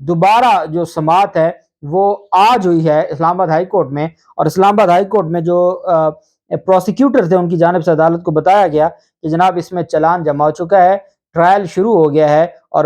دوبارہ جو سماعت ہے وہ آج ہوئی ہے اسلام آباد ہائی کورٹ میں، اور اسلام آباد ہائی کورٹ میں جو پروسیکیوٹر تھے ان کی جانب سے عدالت کو بتایا گیا کہ جناب اس میں چلان جمع ہو چکا ہے، ٹرائل شروع ہو گیا ہے اور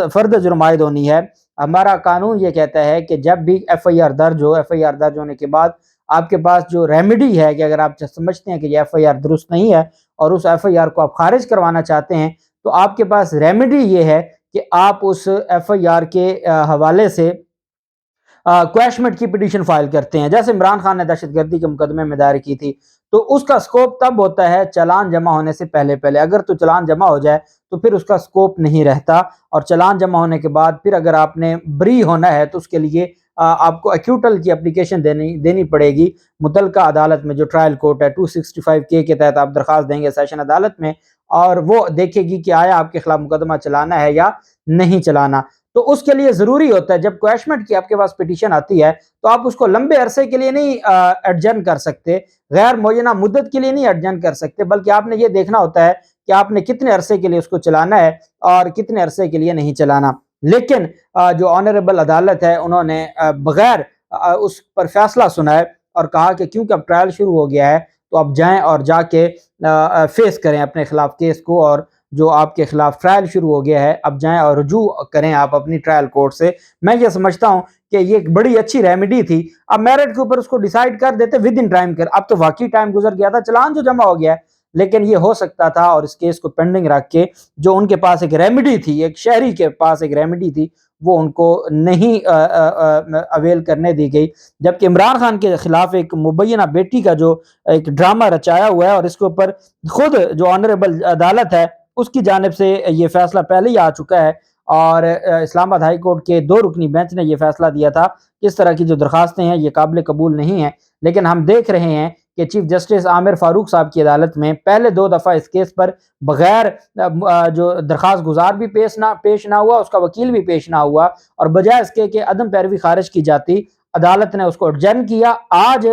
فرد جرم عائد ہونی ہے۔ ہمارا قانون یہ کہتا ہے کہ جب بھی ایف آئی آر درج ہو، ایف آئی آر درج ہونے کے بعد آپ کے پاس جو ریمیڈی ہے کہ اگر آپ سمجھتے ہیں کہ یہ ایف آئی آر درست نہیں ہے اور اس ایف آئی آر کو آپ خارج کروانا چاہتے ہیں، تو آپ کے پاس ریمیڈی یہ ہے کہ آپ اس ایف آئی آر کے حوالے سے کویشمنٹ کی پٹیشن فائل کرتے ہیں۔ جیسے عمران خان نے دہشت گردی کے مقدمے میں دائر کی تھی، تو اس کا سکوپ تب ہوتا ہے چلان جمع ہونے سے پہلے اگر تو چلان جمع ہو جائے تو پھر اس کا سکوپ نہیں رہتا، اور چلان جمع ہونے کے بعد پھر اگر آپ نے بری ہونا ہے تو اس کے لیے آپ کو ایکیوٹل کی اپلیکیشن دینی پڑے گی متعلقہ عدالت میں، جو ٹرائل کورٹ ہے 265K کے تحت آپ درخواست دیں گے سیشن عدالت میں، اور وہ دیکھے گی کہ آیا آپ کے خلاف مقدمہ چلانا ہے یا نہیں چلانا۔ تو اس کے لیے ضروری ہوتا ہے جب کویشمنٹ کی آپ کے پاس پٹیشن آتی ہے تو آپ اس کو لمبے عرصے کے لیے نہیں ایڈجرن کر سکتے، غیر معینہ مدت کے لیے نہیں ایڈجرن کر سکتے، بلکہ آپ نے یہ دیکھنا ہوتا ہے کہ آپ نے کتنے عرصے کے لیے اس کو چلانا ہے اور کتنے عرصے کے لیے نہیں چلانا۔ لیکن جو آنریبل عدالت ہے انہوں نے بغیر اس پر فیصلہ سنائے اور کہا کہ کیونکہ اب ٹرائل شروع ہو گیا ہے تو اب جائیں اور جا کے فیس کریں اپنے خلاف کیس کو، اور جو آپ کے خلاف ٹرائل شروع ہو گیا ہے اب جائیں اور رجوع کریں آپ اپنی ٹرائل کورٹ سے۔ میں یہ سمجھتا ہوں کہ یہ ایک بڑی اچھی ریمیڈی تھی، اب میرٹ کے اوپر اس کو ڈیسائیڈ کر دیتے ود ان ٹائم اب تو واقعی ٹائم گزر گیا تھا، چلان جو جمع ہو گیا ہے، لیکن یہ ہو سکتا تھا، اور اس کیس کو پینڈنگ رکھ کے جو ان کے پاس ایک ریمیڈی تھی، ایک شہری کے پاس ایک ریمیڈی تھی، وہ ان کو نہیں اویل کرنے دی گئی، جبکہ عمران خان کے خلاف ایک مبینہ بیٹی کا جو ایک ڈرامہ رچایا ہوا ہے، اور اس کے اوپر خود جو آنریبل عدالت ہے اس کی جانب سے یہ فیصلہ پہلے ہی آ چکا ہے، اور اسلام آباد ہائی کورٹ کے 2 رکنی بینچ نے یہ فیصلہ دیا تھا کہ اس طرح کی جو درخواستیں ہیں یہ قابل قبول نہیں ہیں۔ لیکن ہم دیکھ رہے ہیں کہ چیف جسٹس عامر فاروق صاحب کی عدالت میں پہلے 2 دفعہ اس کیس پر بغیر جو درخواست گزار بھی پیش نہ ہوا، اس کا وکیل بھی پیش نہ ہوا، اور بجائے اس کے کہ عدم پیروی خارج کی جاتی، عدالت نے اس کو ایڈجرن کیا۔ آج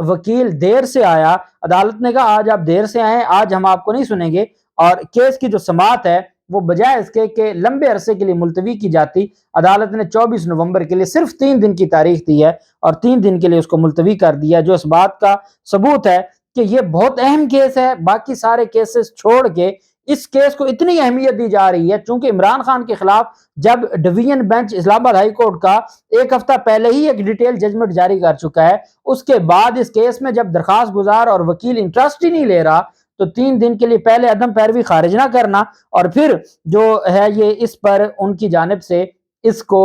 وکیل دیر سے آیا، عدالت نے کہا آج آپ دیر سے آئے، آج ہم آپ کو نہیں سنیں گے، اور کیس کی جو سماعت ہے وہ بجائے اس کے کہ لمبے عرصے کے لیے ملتوی کی جاتی، عدالت نے 24 نومبر کے لیے صرف 3 دن کی تاریخ دی ہے، اور 3 دن کے لیے اس کو ملتوی کر دیا، جو اس بات کا ثبوت ہے کہ یہ بہت اہم کیس ہے۔ باقی سارے کیسز چھوڑ کے اس کیس کو اتنی اہمیت دی جا رہی ہے چونکہ عمران خان کے خلاف جب ڈویژن بینچ اسلام آباد ہائی کورٹ کا 1 ہفتہ پہلے ہی ایک ڈیٹیل ججمنٹ جاری کر چکا ہے، اس کے بعد اس کیس میں جب درخواست گزار اور وکیل انٹرسٹ ہی نہیں لے رہا تو 3 دن کے لیے پہلے عدم پیروی خارج نہ کرنا، اور پھر جو ہے یہ اس پر ان کی جانب سے اس کو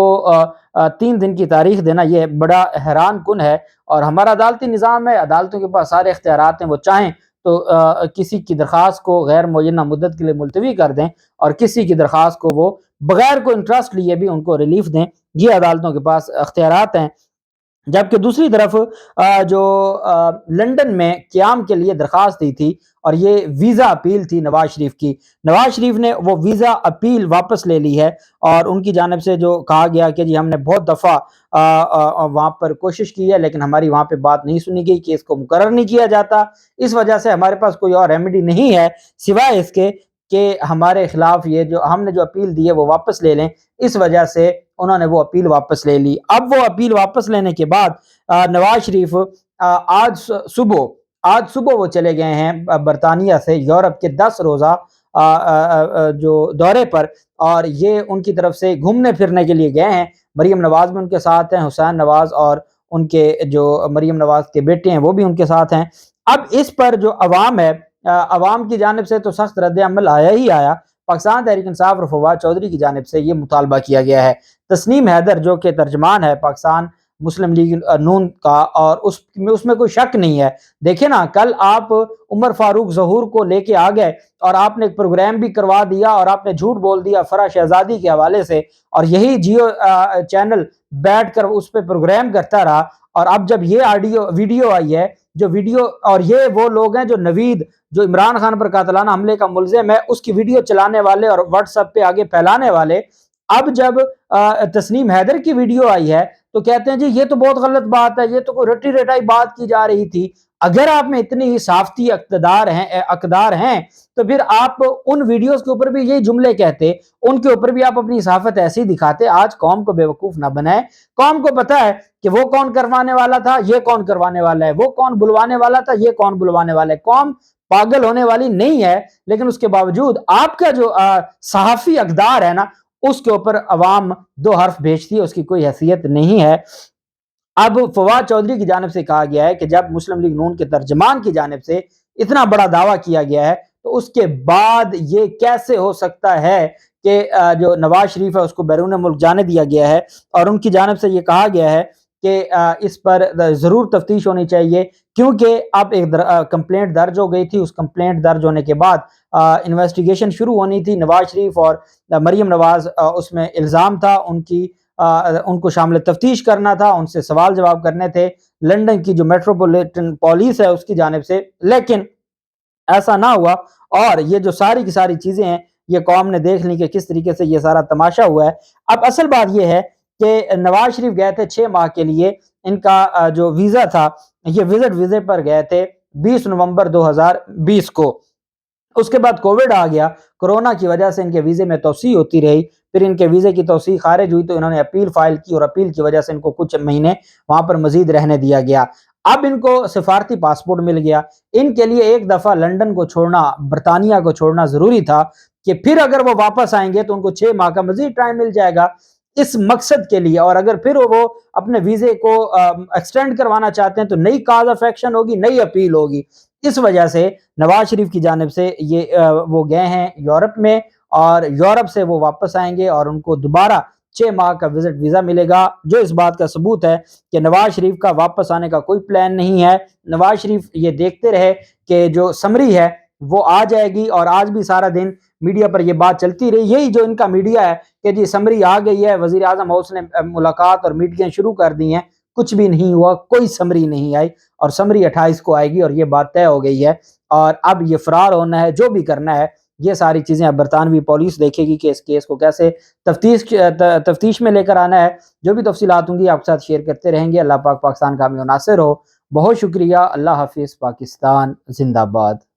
3 دن کی تاریخ دینا، یہ بڑا حیران کن ہے۔ اور ہمارا عدالتی نظام ہے، عدالتوں کے پاس سارے اختیارات ہیں، وہ چاہیں تو کسی کی درخواست کو غیر معینہ مدت کے لیے ملتوی کر دیں، اور کسی کی درخواست کو وہ بغیر کوئی انٹرسٹ لیے بھی ان کو ریلیف دیں، یہ عدالتوں کے پاس اختیارات ہیں۔ جبکہ دوسری طرف جو لندن میں قیام کے لیے درخواست دی تھی، اور یہ ویزا اپیل تھی نواز شریف کی، نواز شریف نے وہ ویزا اپیل واپس لے لی ہے، اور ان کی جانب سے جو کہا گیا کہ جی ہم نے بہت دفعہ وہاں پر کوشش کی ہے لیکن ہماری وہاں پہ بات نہیں سنی گئی کہ اس کو مقرر نہیں کیا جاتا، اس وجہ سے ہمارے پاس کوئی اور ریمیڈی نہیں ہے سوائے اس کے کہ ہمارے خلاف یہ جو ہم نے جو اپیل دی ہے وہ واپس لے لیں۔ اس وجہ سے انہوں نے وہ اپیل واپس لے لی۔ اب وہ اپیل واپس لینے کے بعد نواز شریف آج صبح وہ چلے گئے ہیں برطانیہ سے یورپ کے 10 روزہ جو دورے پر، اور یہ ان کی طرف سے گھومنے پھرنے کے لیے گئے ہیں۔ مریم نواز بھی ان کے ساتھ ہیں، حسین نواز اور ان کے جو مریم نواز کے بیٹے ہیں وہ بھی ان کے ساتھ ہیں۔ اب اس پر جو عوام ہے، عوام کی جانب سے تو سخت رد عمل آیا ہی آیا۔ پاکستان تحریک انصاف اور فواد چودھری کی جانب سے یہ مطالبہ کیا گیا ہے۔ تسنیم حیدر جو کہ ترجمان ہے پاکستان مسلم لیگ نون کا، اور اس میں کوئی شک نہیں ہے، دیکھیں نا کل آپ عمر فاروق ظہور کو لے کے آ گئے اور آپ نے ایک پروگرام بھی کروا دیا، اور آپ نے جھوٹ بول دیا فرح شہزادی کے حوالے سے، اور یہی جیو چینل بیٹھ کر اس پہ پروگرام کرتا رہا، اور اب جب یہ ویڈیو آئی ہے، جو ویڈیو، اور یہ وہ لوگ ہیں جو نوید جو عمران خان پر قاتلانہ حملے کا ملزم ہے اس کی ویڈیو چلانے والے اور واٹس ایپ پہ آگے پھیلانے والے، اب جب تسنیم حیدر کی ویڈیو آئی ہے تو کہتے ہیں جی یہ تو بہت غلط بات ہے، یہ تو کوئی رٹی رٹائی بات کی جا رہی تھی۔ اگر آپ میں اتنی صافتی اقدار ہیں تو پھر آپ ان ویڈیوز کے اوپر بھی یہی جملے کہتے، ان کے اوپر بھی آپ اپنی صحافت ایسی دکھاتے۔ آج قوم کو بیوقوف نہ بنائے، قوم کو پتا ہے کہ وہ کون کروانے والا تھا، یہ کون کروانے والا ہے، وہ کون بلوانے والا تھا، یہ کون بلوانے والا ہے۔ قوم پاگل ہونے والی نہیں ہے، لیکن اس کے باوجود آپ کا جو صحافی اقدار ہے نا، اس کے اوپر عوام دو حرف بھیجتی ہے، اس کی کوئی حیثیت نہیں ہے۔ اب فواد چودھری کی جانب سے کہا گیا ہے کہ جب مسلم لیگ نون کے ترجمان کی جانب سے اتنا بڑا دعویٰ کیا گیا ہے تو اس کے بعد یہ کیسے ہو سکتا ہے کہ جو نواز شریف ہے اس کو بیرون ملک جانے دیا گیا ہے، اور ان کی جانب سے یہ کہا گیا ہے کہ اس پر ضرور تفتیش ہونی چاہیے، کیونکہ اب ایک کمپلینٹ درج ہو گئی تھی۔ اس کمپلینٹ درج ہونے کے بعد انویسٹیگیشن شروع ہونی تھی۔ نواز شریف اور مریم نواز اس میں الزام تھا، ان کو شامل تفتیش کرنا تھا، ان سے سوال جواب کرنے تھے لندن کی جو میٹروپولیٹن پولیس ہے اس کی جانب سے، لیکن ایسا نہ ہوا۔ اور یہ جو ساری کی ساری چیزیں ہیں یہ قوم نے دیکھ لی کہ کس طریقے سے یہ سارا تماشا ہوا ہے۔ اب اصل بات یہ ہے کہ نواز شریف گئے تھے 6 ماہ کے لیے، ان کا جو ویزا تھا یہ وزٹ ویزے پر گئے تھے 20 نومبر 2020 کو۔ اس کے بعد کووڈ آ گیا، کورونا کی وجہ سے ان کے ویزے میں توسیع ہوتی رہی، پھر ان کے ویزے کی توسیع خارج ہوئی تو انہوں نے اپیل فائل کی، اور اپیل کی وجہ سے ان کو کچھ مہینے وہاں پر مزید رہنے دیا گیا۔ اب ان کو سفارتی پاسپورٹ مل گیا، ان کے لیے ایک دفعہ لندن کو چھوڑنا، برطانیہ کو چھوڑنا ضروری تھا کہ پھر اگر وہ واپس آئیں گے تو ان کو 6 ماہ کا مزید ٹائم مل جائے گا اس مقصد کے لیے، اور اگر پھر وہ اپنے ویزے کو ایکسٹینڈ کروانا چاہتے ہیں تو نئی کاز آف ایکشن ہوگی، نئی اپیل ہوگی۔ اس وجہ سے نواز شریف کی جانب سے یہ وہ گئے ہیں یورپ میں، اور یورپ سے وہ واپس آئیں گے اور ان کو دوبارہ 6 ماہ کا وزٹ ویزا ملے گا، جو اس بات کا ثبوت ہے کہ نواز شریف کا واپس آنے کا کوئی پلان نہیں ہے۔ نواز شریف یہ دیکھتے رہے کہ جو سمری ہے وہ آ جائے گی، اور آج بھی سارا دن میڈیا پر یہ بات چلتی رہی، یہی جو ان کا میڈیا ہے کہ جی سمری آ گئی ہے، وزیر اعظم ہاؤس نے ملاقات اور میٹنگیں شروع کر دی ہیں، کچھ بھی نہیں ہوا، کوئی سمری نہیں آئی، اور سمری 28 کو آئے گی اور یہ بات طے ہو گئی ہے۔ اور اب یہ فرار ہونا ہے، جو بھی کرنا ہے یہ ساری چیزیں اب برطانوی پولیس دیکھے گی کہ اس کیس کو کیسے تفتیش میں لے کر آنا ہے۔ جو بھی تفصیلات ہوں گی آپ کے ساتھ شیئر کرتے رہیں گے۔ اللہ پاک پاکستان کا حامی و ناصر ہو۔ بہت شکریہ، اللہ حافظ، پاکستان زندہ باد۔